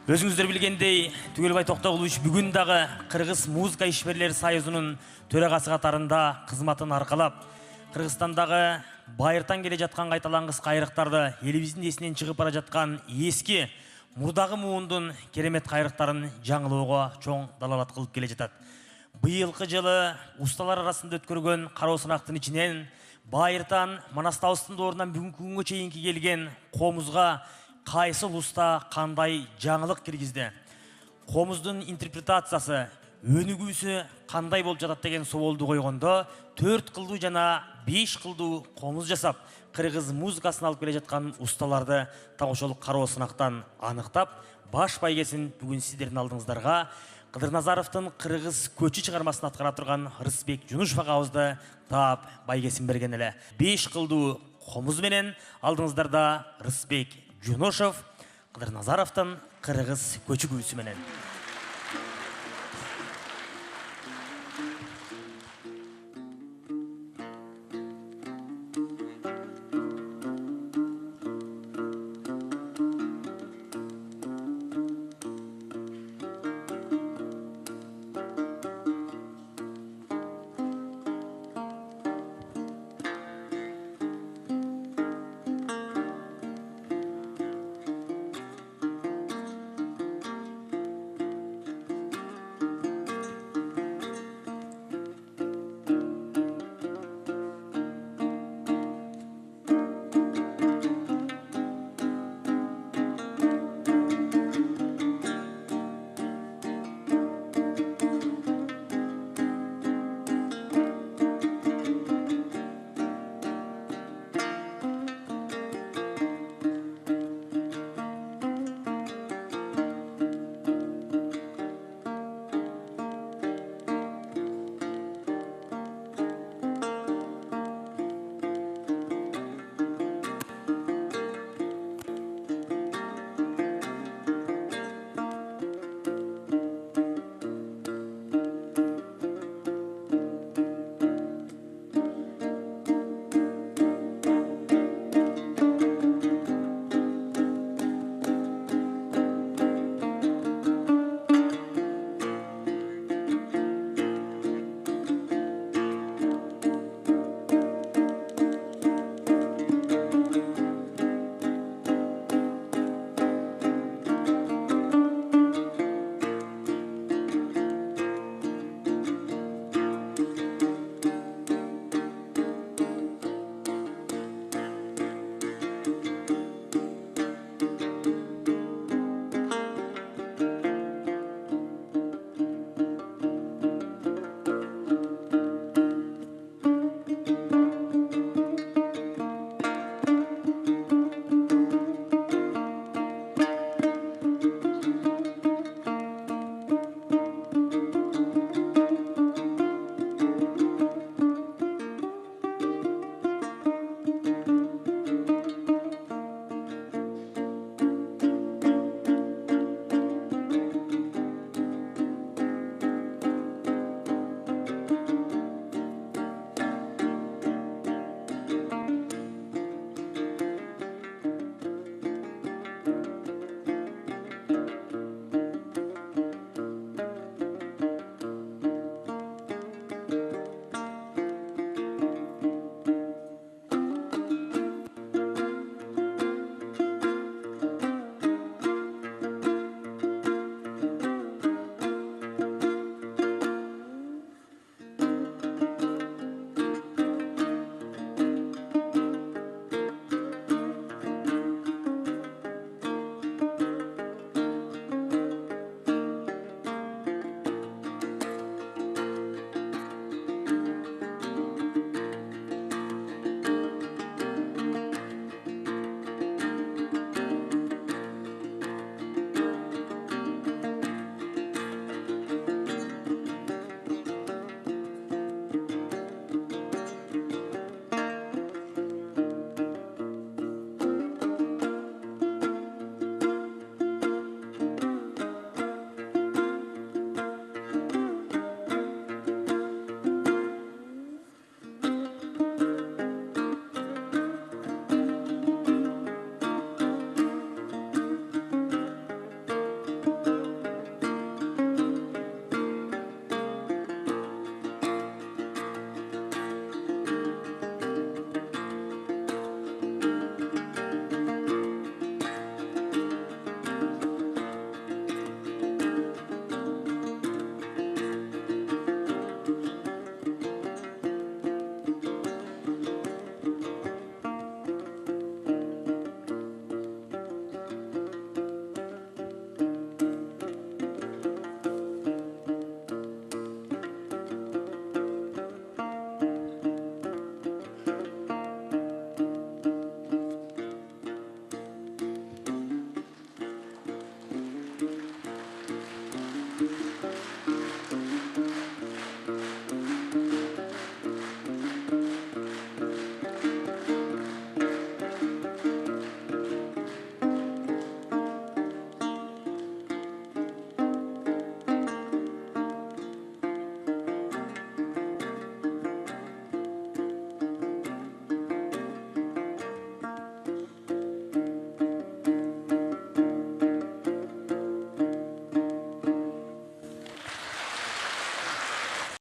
Өзіңіздер білгендей, Түгелбай Тоқтоғұлович бүгін дағы Қырғыз музыка ишмерлері союзунун төрағасы қатарында қызматын арқалап, Қырғызстандағы байыртан келе жатқан қайталаңғыс қайрықтарды еліміздің есінен шығып бара жатқан ескі мурдағы муындың керемет қайрықтарын жаңылауға чоң далалат қылып келе жатат. Быйылкы жылы усталар арасында өткөргөн кароо сынактын ичинен байыртан Манастаустун орнунан бүгүнкү күнгө чейинки келген комузга кайсы уста кандай жаңылык киргизди? Комуздун интерпретациясы, өнүгүүсү кандай болуп жатат деген суолду койгондо, 4 кылдуу жана 5 кылдуу комуз жасап, кыргыз музыкасын алып келе жаткан усталарды так ошол кароо сынактан аныктап, баш байгесин бүгүн сиздердин алдыңыздарга Кыдырназаровдун кыргыз көчү чыгармасын аткара турган Рысбек Жунушев агабызды таап байгесин берген эле. 5 кылдуу комуз менен алдыңыздарда Рысбек Жунушев, Кыдырназаровдун кыргыз көчү күүсү менен.